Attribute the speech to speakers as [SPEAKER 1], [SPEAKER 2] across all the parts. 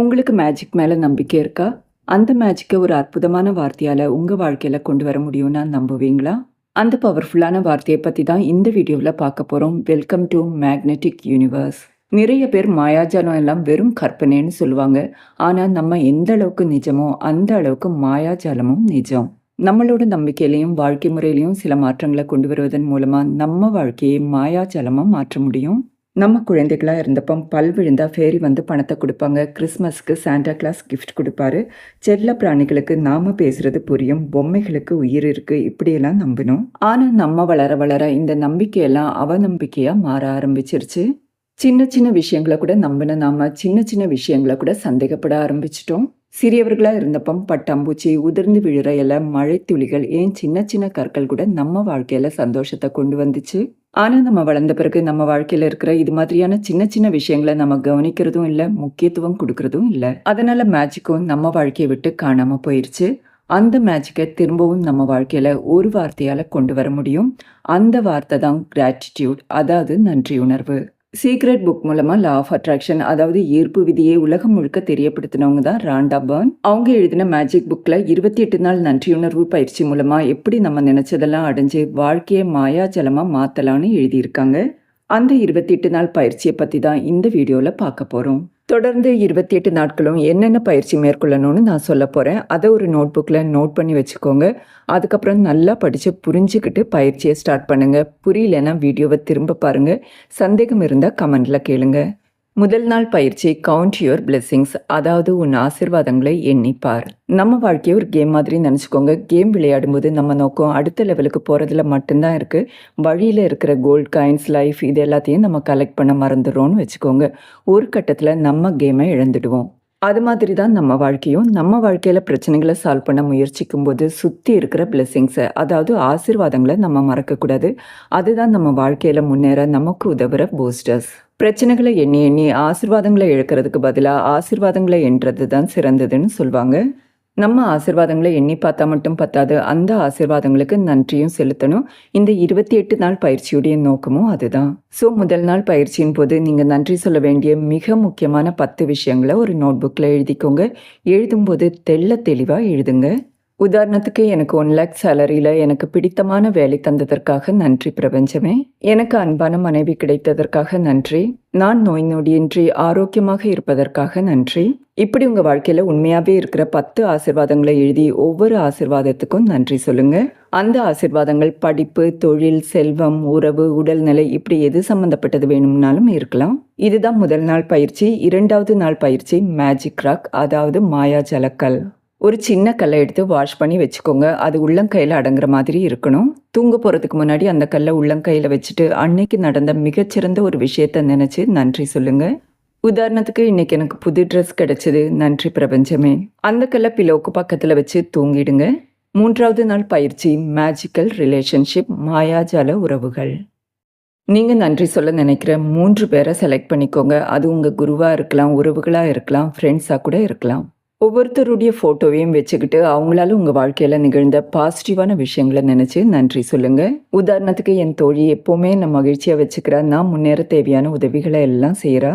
[SPEAKER 1] உங்களுக்கு மேஜிக் மேல நம்பிக்கை இருக்கா? அந்த மேஜிக்க ஒரு அற்புதமான வார்த்தையால உங்க வாழ்க்கையில கொண்டு வர முடியும்னா நம்புவீங்களா? அந்த பவர்ஃபுல்லான வார்த்தைய பத்தி தான் இந்த வீடியோல பார்க்க போறோம். Welcome to magnetic universe. நிறைய பேர் மாயாஜாலம் எல்லாம் வெறும் கற்பனைன்னு சொல்லுவாங்க. ஆனா நம்ம எந்த அளவுக்கு நிஜமோ அந்த அளவுக்கு மாயாஜாலமும் நிஜம். நம்மளோட நம்பிக்கையிலயும் வாழ்க்கை முறையிலயும் சில மாற்றங்கள கொண்டு வருவதன் மூலமா நம்ம வாழ்க்கையை மாயாஜாலமா மாற்ற முடியும். நம்ம குழந்தைகளா இருந்தப்போ பல் விழுந்தா ஃபேரி வந்து பணத்தை கொடுப்பாங்க. கிறிஸ்மஸ்க்கு சாண்டா கிளாஸ் கிஃப்ட் கொடுப்பாரு. செல்ல பிராணிகளுக்கு நாம பேசுறது புரியும். பொம்மைகளுக்கு உயிர் இருக்கு. இப்படியெல்லாம் நம்பினோம். ஆனா நம்ம வளர வளர இந்த நம்பிக்கையெல்லாம் அவநம்பிக்கையா மாற ஆரம்பிச்சிருச்சு. சின்ன சின்ன விஷயங்களை கூட நம்பின நாம சின்ன சின்ன விஷயங்களை கூட சந்தேகப்பட ஆரம்பிச்சிட்டோம். சிறியவர்களா இருந்தப்போ பட்டாம்பூச்சி, உதிர்ந்து விழுற இலை, மழை துளிகள், ஏன் சின்ன சின்ன கற்கள் கூட நம்ம வாழ்க்கையில சந்தோஷத்தை கொண்டு வந்துச்சு. ஆனா நம்ம வளர்ந்த பிறகு நம்ம வாழ்க்கையில இருக்கிற இது மாதிரியான சின்ன சின்ன விஷயங்களை நம்ம கவனிக்கிறதும் இல்லை, முக்கியத்துவம் கொடுக்கறதும் இல்லை. அதனால மேஜிக்கும் நம்ம வாழ்க்கையை விட்டு காணாம போயிருச்சு. அந்த மேஜிக்கை திரும்பவும் நம்ம வாழ்க்கையில ஒரு வார்த்தையால கொண்டு வர முடியும். அந்த வார்த்தை தான் கிராட்டிடியூட், அதாவது நன்றியுணர்வு. சீக்ரெட் புக் மூலமா லா ஆஃப் அட்ராக்ஷன், அதாவது ஈர்ப்பு விதியை உலகம் முழுக்க தெரியப்படுத்தினவங்க தான் ராண்டா பர்ன். அவங்க எழுதின மேஜிக் புக்ல 28 நாள் நன்றியுணர்வு பயிற்சி மூலமா எப்படி நம்ம நினைச்சதெல்லாம் அடைஞ்சு வாழ்க்கையை மாயாஜலமா மாத்தலாம்னு எழுதியிருக்காங்க. அந்த 28 நாள் பயிற்சியை பத்தி தான் இந்த வீடியோல பார்க்க போறோம். தொடர்ந்து 28 நாட்களும் என்னென்ன பயிற்சி மேற்கொள்ளணும்னு நான் சொல்ல போறேன். அதை ஒரு நோட் புக்ல நோட் பண்ணி வச்சுக்கோங்க. அதுக்கப்புறம் நல்லா படிச்சு புரிஞ்சுக்கிட்டு பயிற்சியை ஸ்டார்ட் பண்ணுங்க. புரியலன்னா வீடியோவை திரும்ப பாருங்க. சந்தேகம் இருந்தா கமெண்ட்ல கேளுங்க. முதல் நாள் பயிற்சி கவுண்ட் யுவர் பிளெஸிங்ஸ், அதாவது உன் ஆசீர்வாதங்களை எண்ணிப்பார். நம்ம வாழ்க்கையை ஒரு கேம் மாதிரி நினச்சிக்கோங்க. கேம் விளையாடும்போது நம்ம நோக்கம் அடுத்த லெவலுக்கு போகிறதுல மட்டும்தான் இருக்குது. வழியில் இருக்கிற கோல்ட் காயின்ஸ், லைஃப், இது எல்லாத்தையும் நம்ம கலெக்ட் பண்ண மறந்துடுறோன்னு வச்சுக்கோங்க. ஒரு கட்டத்தில் நம்ம கேமை இழந்துடுவோம். அது மாதிரி தான் நம்ம வாழ்க்கையும். நம்ம வாழ்க்கையில் பிரச்சனைகளை சால்வ் பண்ண முயற்சிக்கும் போது சுற்றி இருக்கிற பிளெஸிங்ஸை, அதாவது ஆசீர்வாதங்களை நம்ம மறக்கக்கூடாது. அதுதான் நம்ம வாழ்க்கையில் முன்னேற நமக்கு உதவுற பூஸ்டர்ஸ். பிரச்சனைகளை எண்ணி எண்ணி ஆசீர்வாதங்களை இழக்கிறதுக்கு பதிலாக ஆசீர்வாதங்களை எண்ணுறது தான் சிறந்ததுன்னு சொல்லுவாங்க. நம்ம ஆசீர்வாதங்களை எண்ணி பார்த்தா மட்டும் பத்தாது, அந்த ஆசீர்வாதங்களுக்கு நன்றியும் செலுத்தணும். இந்த 28 நாள் பயிற்சியுடைய நோக்கமும் அதுதான். ஸோ முதல் நாள் பயிற்சியின் போது நீங்கள் நன்றி சொல்ல வேண்டிய மிக முக்கியமான 10 விஷயங்களை ஒரு நோட் புக்கில் எழுதிக்கோங்க. எழுதும்போது தெளிவாக எழுதுங்க. உதாரணத்துக்கு, எனக்கு 1 lakh சேலரியில் எனக்கு பிடித்தமான வேலை தந்ததற்காக நன்றி பிரபஞ்சமே. எனக்கு அன்பான மனைவி கிடைத்ததற்காக நன்றி. நான் நோய் நொடியின்றி ஆரோக்கியமாக இருப்பதற்காக நன்றி. இப்படி உங்கள் வாழ்க்கையில் உண்மையாகவே இருக்கிற 10 ஆசீர்வாதங்களை எழுதி ஒவ்வொரு ஆசீர்வாதத்துக்கும் நன்றி சொல்லுங்க. அந்த ஆசீர்வாதங்கள் படிப்பு, தொழில், செல்வம், உறவு, உடல்நிலை, இப்படி எது சம்மந்தப்பட்டது வேணும்னாலும் இருக்கலாம். இதுதான் முதல் நாள் பயிற்சி. 2வது நாள் பயிற்சி மேஜிக் ராக், அதாவது மாயாஜலக்கல். ஒரு சின்ன கல்லை எடுத்து வாஷ் பண்ணி வச்சுக்கோங்க. அது உள்ளங்கையில் அடங்குற மாதிரி இருக்கணும். தூங்க போகிறதுக்கு முன்னாடி அந்த கல்லை உள்ளங்கையில் வச்சுட்டு அன்னைக்கு நடந்த மிகச்சிறந்த ஒரு விஷயத்த நினச்சி நன்றி சொல்லுங்க. உதாரணத்துக்கு, இன்னைக்கு எனக்கு புது ட்ரெஸ் கிடைச்சது, நன்றி பிரபஞ்சமே. அந்த கல்லை பிலோவுக்கு பக்கத்தில் வச்சு தூங்கிடுங்க. 3வது நாள் பயிற்சி மேஜிக்கல் ரிலேஷன்ஷிப், மாயாஜால உறவுகள். நீங்கள் நன்றி சொல்ல நினைக்கிற 3 பேரை செலக்ட் பண்ணிக்கோங்க. அது உங்கள் குருவாக இருக்கலாம், உறவுகளாக இருக்கலாம், ஃப்ரெண்ட்ஸாக கூட இருக்கலாம். ஒவ்வொருத்தருடைய ஃபோட்டோவையும் வச்சுக்கிட்டு அவங்களால உங்கள் வாழ்க்கையில் நிகழ்ந்த பாசிட்டிவான விஷயங்களை நினச்சி நன்றி சொல்லுங்கள். உதாரணத்துக்கு, என் தோழி எப்போவுமே நான் மகிழ்ச்சியாக வச்சுக்கிறா, நான் முன்னேற தேவையான உதவிகளை எல்லாம் செய்கிறா.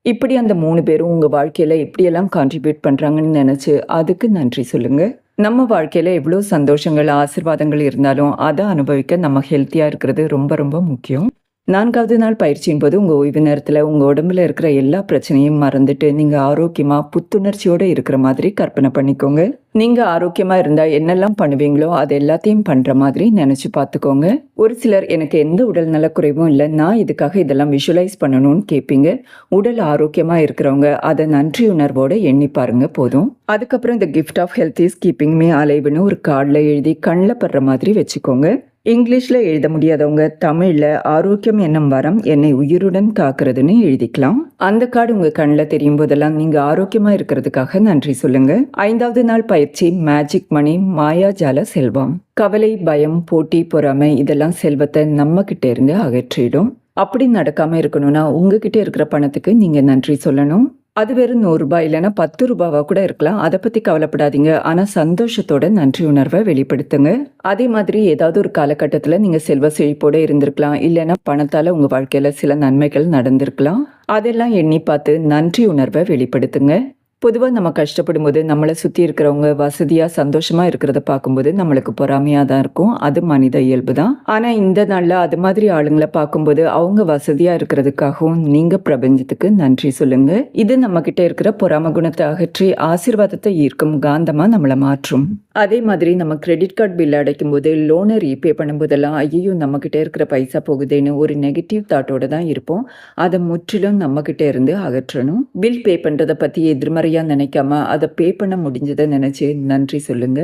[SPEAKER 1] இப்படி அந்த 3 பேரும் உங்கள் வாழ்க்கையில் இப்படியெல்லாம் கான்ட்ரிபியூட் பண்ணுறாங்கன்னு நினச்சி அதுக்கு நன்றி சொல்லுங்கள். நம்ம வாழ்க்கையில் எவ்வளோ சந்தோஷங்கள், ஆசீர்வாதங்கள் இருந்தாலும் அதை அனுபவிக்க நம்ம ஹெல்த்தியாக இருக்கிறது ரொம்ப ரொம்ப முக்கியம். 4வது நாள் பயிற்சியின் போது உங்கள் ஓய்வு நேரத்தில் உங்கள் உடம்புல இருக்கிற எல்லா பிரச்சனையும் மறந்துட்டு நீங்கள் ஆரோக்கியமாக புத்துணர்ச்சியோடு இருக்கிற மாதிரி கற்பனை பண்ணிக்கோங்க. நீங்கள் ஆரோக்கியமாக இருந்தால் என்னெல்லாம் பண்ணுவீங்களோ அது எல்லாத்தையும் பண்ணுற மாதிரி நினச்சி பார்த்துக்கோங்க. ஒரு சிலர், எனக்கு எந்த உடல் நலக்குறைவும் இல்லை, நான் இதுக்காக இதெல்லாம் விஷுவலைஸ் பண்ணணும்னு கேட்பீங்க. உடல் ஆரோக்கியமாக இருக்கிறவங்க அதை நன்றி உணர்வோடு எண்ணி பாருங்க போதும். அதுக்கப்புறம் இந்த gift of health is keeping me அலைவ்னு ஒரு கார்டில் எழுதி கண்ணில் படுற மாதிரி வச்சுக்கோங்க. இங்கிலீஷில் எழுத முடியாதவங்க தமிழில் ஆரோக்கியம் என்னும் வரம் என்னை உயிருடன் காக்கிறதுன்னு எழுதிக்கலாம். அந்த கார்டு உங்கள் கண்ணில் தெரியும் போதெல்லாம் நீங்கள் ஆரோக்கியமாக இருக்கிறதுக்காக நன்றி சொல்லுங்க. 5வது நாள் பயிற்சி மேஜிக் மணி, மாயாஜால செல்வம். கவலை, பயம், போட்டி, பொறாமை, இதெல்லாம் செல்வத்தை நம்ம கிட்ட இருந்து அகற்றிடும். அப்படி நடக்காமல் இருக்கணும்னா உங்ககிட்ட இருக்கிற பணத்துக்கு நீங்கள் நன்றி சொல்லணும். அது வெறும் 100 ரூபாய் இல்லைன்னா 10 ரூபாவா கூட இருக்கலாம். அதை பற்றி கவலைப்படாதீங்க. ஆனால் சந்தோஷத்தோட நன்றி உணர்வை வெளிப்படுத்துங்க. அதே மாதிரி ஏதாவது ஒரு காலகட்டத்தில் நீங்கள் செல்வ செழிப்போடு இருந்திருக்கலாம், இல்லைன்னா பணத்தால் உங்கள் வாழ்க்கையில் சில நன்மைகள் நடந்திருக்கலாம். அதெல்லாம் எண்ணி பார்த்து நன்றி உணர்வை வெளிப்படுத்துங்க. பொதுவா நம்ம கஷ்டப்படும்போது, நம்மள சுத்தி இருக்கிறவங்க வசதியா, சந்தோஷமா இருக்கிறத பார்க்கும்போது, நம்மளுக்கு பொறாமையா தான் இருக்கும். அது மனித இயல்பு தான். ஆனா, இந்த நாள்ல அது மாதிரி ஆளுங்கள பார்க்கும்போது, அவங்க வசதியா இருக்கிறதுக்காகவும், நீங்க பிரபஞ்சத்துக்கு நன்றி சொல்லுங்க. இது நம்மகிட்ட இருக்கிற பொறாம குணத்த அகற்றி, ஆசீர்வாதத்த ஈர்க்கும் காந்தமா நம்மள மாற்றும். அதே மாதிரி நம்ம கிரெடிட் கார்ட் பில் அடைக்கும்போது, லோன ரீபே பண்ணும்போதெல்லாம், ஐயய்யோ! நம்மகிட்ட இருக்கிற பைசா போகுதேன்னு ஒரு நெகட்டிவ் தாட்டோட தான் இருப்போம். அத முற்றிலும் நம்மகிட்ட இருந்து அகற்றணும். பில் பே பண்றத பத்தி எதிர்மறையா நினைக்காம, அத பே பண்ண முடிஞ்சத நினைச்சு நன்றி சொல்லுங்க.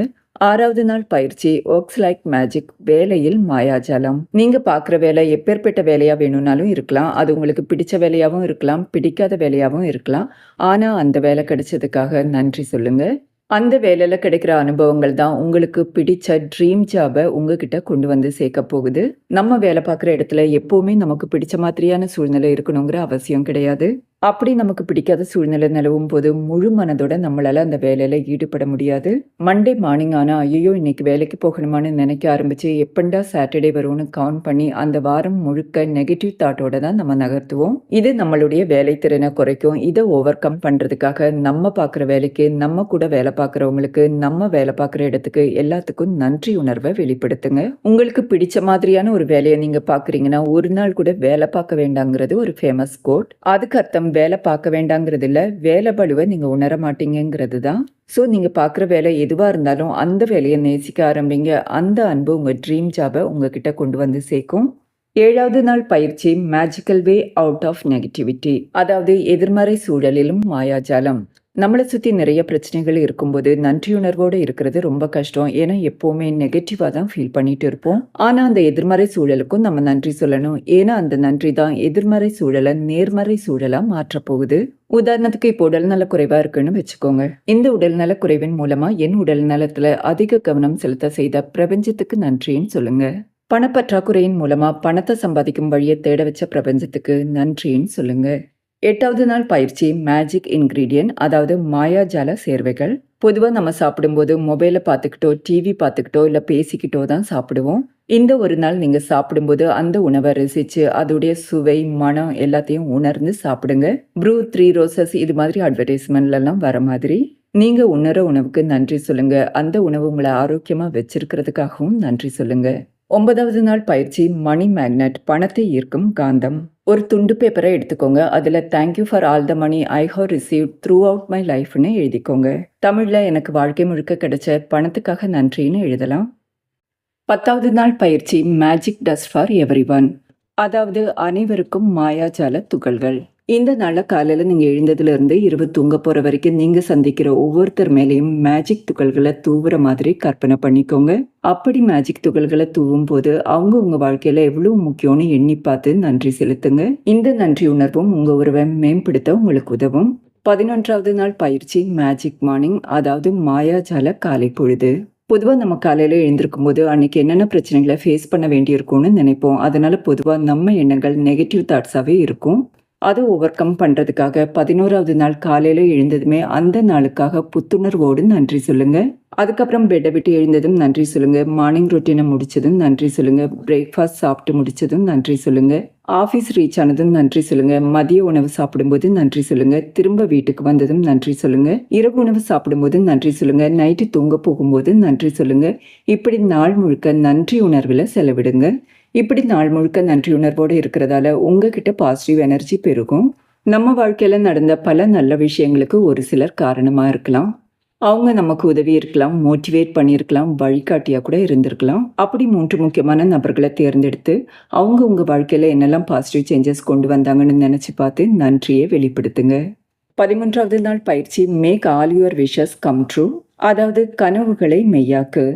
[SPEAKER 1] 6வது நாள் பயிற்சி ஒர்க்ஸ் லைக் மேஜிக் வேலையில் மாயாஜாலம். நீங்க பார்க்குற வேலை எப்பேர்ப்பட்ட வேலையா வேணும்னாலும் இருக்கலாம். அது உங்களுக்கு பிடிச்ச வேலையாவும் இருக்கலாம், பிடிக்காத வேலையாவும் இருக்கலாம். ஆனா அந்த வேலை கிடைச்சதுக்காக நன்றி சொல்லுங்க. அந்த வேலையில கிடைக்கிற அனுபவங்கள் தான் உங்களுக்கு பிடிச்ச ட்ரீம் ஜாப உங்ககிட்ட கொண்டு வந்து சேர்க்க போகுது. நம்ம வேலை பார்க்குற இடத்துல எப்பவுமே நமக்கு பிடிச்ச மாதிரியான சூழ்நிலை இருக்கணுங்கிற அவசியம் கிடையாது. அப்படி நமக்கு பிடிக்காத சூழ்நிலை நிலவும் போது முழு மனதோட நம்மளால அந்த வேலையில ஈடுபட முடியாது. மண்டே மார்னிங் ஆனா ஐயோ இன்னைக்கு வேலைக்கு போகணுமான்னு நினைக்க ஆரம்பிச்சு எப்பண்டா சாட்டர்டே வரும்னு கவுண்ட் பண்ணி அந்த வாரம் முழுக்க நெகட்டிவ் தாட்டோட தான் நம்ம நகர்த்துவோம். இது நம்மளுடைய வேலை திறனை குறைக்கும். இதை ஓவர் கம் பண்றதுக்காக நம்ம பார்க்குற வேலைக்கு, நம்ம கூட வேலை பார்க்குறவங்களுக்கு, நம்ம வேலை பார்க்குற இடத்துக்கு எல்லாத்துக்கும் நன்றி உணர்வை வெளிப்படுத்துங்க. உங்களுக்கு பிடிச்ச மாதிரியான ஒரு வேலையை நீங்க பார்க்குறீங்கன்னா ஒரு நாள் கூட வேலை பார்க்க வேண்டாங்கிறது ஒரு ஃபேமஸ் கோட். அதுக்கு அர்த்தம் வேலை பார்க்க வேண்டாங்கிறது இல்ல, வேலை பளுவை நீங்க உணர மாட்டீங்கிறது தான். ஸோ நீங்க பார்க்குற வேலை எதுவா இருந்தாலும் அந்த வேலையை நேசிக்க ஆரம்பிங்க. அந்த அன்பு உங்க ட்ரீம் ஜாபை உங்ககிட்ட கொண்டு வந்து சேர்க்கும். 7வது நாள் பயிற்சி magical way out of negativity, அதாவது எதிர்மறை சூழலிலும் மாயாஜாலம். நம்மளை சுற்றி நிறைய பிரச்சனைகள் இருக்கும்போது நன்றியுணர்வோடு இருக்கிறது ரொம்ப கஷ்டம். ஏன்னா எப்போவுமே நெகட்டிவாக தான் ஃபீல் பண்ணிட்டு இருப்போம். ஆனால் அந்த எதிர்மறை சூழலுக்கும் நம்ம நன்றி சொல்லணும். ஏன்னா அந்த நன்றி தான் எதிர்மறை சூழலை நேர்மறை சூழலாக மாற்றப்போகுது. உதாரணத்துக்கு இப்போ உடல்நல குறைவா இருக்குன்னு வச்சுக்கோங்க. இந்த உடல்நல குறைவின் மூலமா என் உடல் நலத்துல அதிக கவனம் செலுத்த செய்த பிரபஞ்சத்துக்கு நன்றின்னு சொல்லுங்க. பணப்பற்றாக்குறையின் மூலமா பணத்தை சம்பாதிக்கும் வழியை தேட வச்ச பிரபஞ்சத்துக்கு நன்றின்னு சொல்லுங்க. 8வது நாள் பயிற்சி மேஜிக் இன்கிரீடியன்ட், அதாவது மாயாஜால சேர்வைகள். பொதுவாக நம்ம சாப்பிடும்போது மொபைலை பார்த்துக்கிட்டோ டிவி பார்த்துக்கிட்டோ இல்லை பேசிக்கிட்டோ தான் சாப்பிடுவோம். இந்த ஒரு நாள் நீங்கள் சாப்பிடும்போது அந்த உணவை ரசித்து அதோடைய சுவை மனம் எல்லாத்தையும் உணர்ந்து சாப்பிடுங்க. ப்ரூ 3 ரோசஸ் இது மாதிரி அட்வர்டைஸ்மெண்ட்லாம் வர மாதிரி நீங்கள் உணர உணவுக்கு நன்றி சொல்லுங்க. அந்த உணவு உங்களை ஆரோக்கியமாக வச்சிருக்கிறதுக்காகவும் நன்றி சொல்லுங்க. 9வது நாள் பயிற்சி மணி மேக்னெட், பணத்தை ஈர்க்கும் காந்தம். ஒரு துண்டு பேப்பரை எடுத்துக்கோங்க. அதில் thank you for all the money I have receive throughout my லைஃப்னு எழுதிக்கோங்க. தமிழில் எனக்கு வாழ்க்கை முழுக்க கிடைச்ச பணத்துக்காக நன்றின்னு எழுதலாம். 10வது நாள் பயிற்சி magic dust for every one, அதாவது அனைவருக்கும் மாயாஜால துகள்கள். இந்த நாளில் காலையில் நீங்கள் எழுந்ததுலேருந்து இரவு தூங்க போகிற வரைக்கும் நீங்கள் சந்திக்கிற ஒவ்வொருத்தர் மேலேயும் மேஜிக் துகள்களை தூவுற மாதிரி கற்பனை பண்ணிக்கோங்க. அப்படி மேஜிக் துகள்களை தூவும் போது அவங்க உங்கள் வாழ்க்கையில் எவ்வளோ முக்கியம்னு எண்ணி பார்த்து நன்றி செலுத்துங்க. இந்த நன்றி உணர்வும் உங்கள் உறவை மேம்படுத்த உங்களுக்கு உதவும். 11வது நாள் பயிற்சி மேஜிக் மார்னிங், அதாவது மாயாஜால காலை பொழுது. பொதுவாக நம்ம காலையில் எழுந்திருக்கும் போது அன்னைக்கு என்னென்ன பிரச்சனைகளை ஃபேஸ் பண்ண வேண்டியிருக்கும்னு நினைப்போம். அதனால பொதுவாக நம்ம எண்ணங்கள் நெகட்டிவ் தாட்ஸாகவே இருக்கும். அதை ஓவர் கம் பண்ணுறதுக்காக 11வது நாள் காலையில் எழுந்ததுமே அந்த நாளுக்காக புத்துணர்வோடு நன்றி சொல்லுங்க. அதுக்கப்புறம் பெட்டை விட்டு எழுந்ததும் நன்றி சொல்லுங்க. மார்னிங் ரொட்டீனை முடிச்சதும் நன்றி சொல்லுங்க. பிரேக்ஃபாஸ்ட் சாப்பிட்டு முடிச்சதும் நன்றி சொல்லுங்க. ஆஃபீஸ் ரீச் ஆனதும் நன்றி சொல்லுங்க. மதிய உணவு சாப்பிடும்போது நன்றி சொல்லுங்க. திரும்ப வீட்டுக்கு வந்ததும் நன்றி சொல்லுங்க. இரவு உணவு சாப்பிடும்போது நன்றி சொல்லுங்க. நைட்டு தூங்க போகும்போது நன்றி சொல்லுங்க. இப்படி நாள் முழுக்க நன்றி உணர்வில் செலவிடுங்க. இப்படி நாள் முழுக்க நன்றி உணர்வோடு இருக்கிறதால உங்ககிட்ட பாசிட்டிவ் எனர்ஜி பெருகும். நம்ம வாழ்க்கையில் நடந்த பல நல்ல விஷயங்களுக்கு ஒரு சிலர் காரணமாக இருக்கலாம். அவங்க நமக்கு உதவி இருக்கலாம், மோட்டிவேட் பண்ணியிருக்கலாம், வழிகாட்டியாக கூட இருந்திருக்கலாம். அப்படி 3 முக்கியமான நபர்களை தேர்ந்தெடுத்து அவங்க உங்கள் வாழ்க்கையில் என்னெல்லாம் பாசிட்டிவ் சேஞ்சஸ் கொண்டு வந்தாங்கன்னு நினச்சி பார்த்து நன்றியை வெளிப்படுத்துங்க. 13வது நாள் பயிற்சி make all your wishes come true, அதாவது கனவுகளை மெய்யாக்கு.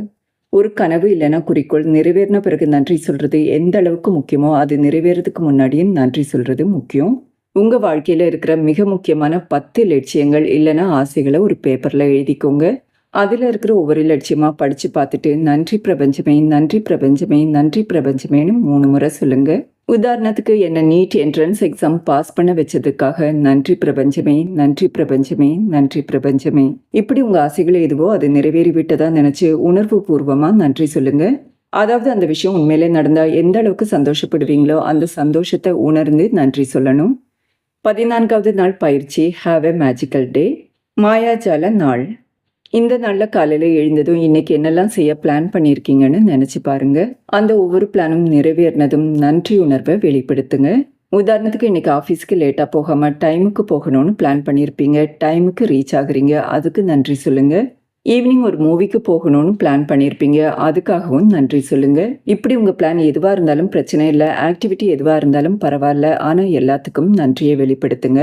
[SPEAKER 1] ஒரு கனவு இல்லைன்னா குறிக்கோள் நிறைவேறின பிறகு நன்றி சொல்கிறது எந்த அளவுக்கு முக்கியமோ அது நிறைவேறதுக்கு முன்னாடியும் நன்றி சொல்கிறது முக்கியம். உங்கள் வாழ்க்கையில் இருக்கிற மிக முக்கியமான 10 லட்சியங்கள் இல்லைன்னா ஆசைகளை ஒரு பேப்பரில் எழுதிக்கோங்க. அதில் இருக்கிற ஒவ்வொரு லட்சியமாக படித்து பார்த்துட்டு நன்றி பிரபஞ்சமே, நன்றி பிரபஞ்சமே, நன்றி பிரபஞ்சமேன்னு 3 முறை சொல்லுங்கள். உதாரணத்துக்கு என்னை நீட் என்ட்ரன்ஸ் எக்ஸாம் பாஸ் பண்ண வச்சதுக்காக நன்றி பிரபஞ்சமே, நன்றி பிரபஞ்சமே, நன்றி பிரபஞ்சமே. இப்படி உங்கள் ஆசைகள் எதுவோ அது நிறைவேறி விட்டதா நினச்சி உணர்வு பூர்வமாக நன்றி சொல்லுங்க. அதாவது அந்த விஷயம் உண்மையிலே நடந்தால் எந்த அளவுக்கு சந்தோஷப்படுவீங்களோ அந்த சந்தோஷத்தை உணர்ந்து நன்றி சொல்லணும். 14வது நாள் பயிற்சி ஹாவ் எ மேஜிக்கல் டே, மாயாஜால நாள். இந்த நாள்ல காலையில எழுந்ததும் இன்னைக்கு என்னெல்லாம் செய்ய பிளான் பண்ணியிருக்கீங்கன்னு நினைச்சு பாருங்க. அந்த ஒவ்வொரு பிளானும் நிறைவேறினதும் நன்றி உணர்வை வெளிப்படுத்துங்க. உதாரணத்துக்கு இன்னைக்கு ஆஃபீஸ்க்கு லேட்டாக போகாம டைமுக்கு போகணும்னு பிளான் பண்ணியிருப்பீங்க. டைமுக்கு ரீச் ஆகுறீங்க, அதுக்கு நன்றி சொல்லுங்க. ஈவினிங் ஒரு மூவிக்கு போகணும்னு பிளான் பண்ணியிருப்பீங்க, அதுக்காகவும் நன்றி சொல்லுங்க. இப்படி உங்கள் பிளான் எதுவாக இருந்தாலும் பிரச்சனை இல்லை, ஆக்டிவிட்டி எதுவாக இருந்தாலும் பரவாயில்ல, ஆனால் எல்லாத்துக்கும் நன்றியை வெளிப்படுத்துங்க.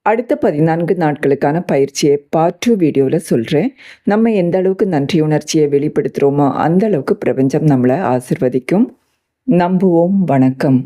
[SPEAKER 1] அடுத்த 14 நாட்களுக்கான பயிற்சியை பார்ட் 2 வீடியோவில் சொல்கிறேன். நம்ம எந்த அளவுக்கு நன்றி உணர்ச்சியை வெளிப்படுத்துகிறோமோ அந்த அளவுக்கு பிரபஞ்சம் நம்மளை ஆசிர்வதிக்கும். நம்புவோம். வணக்கம்.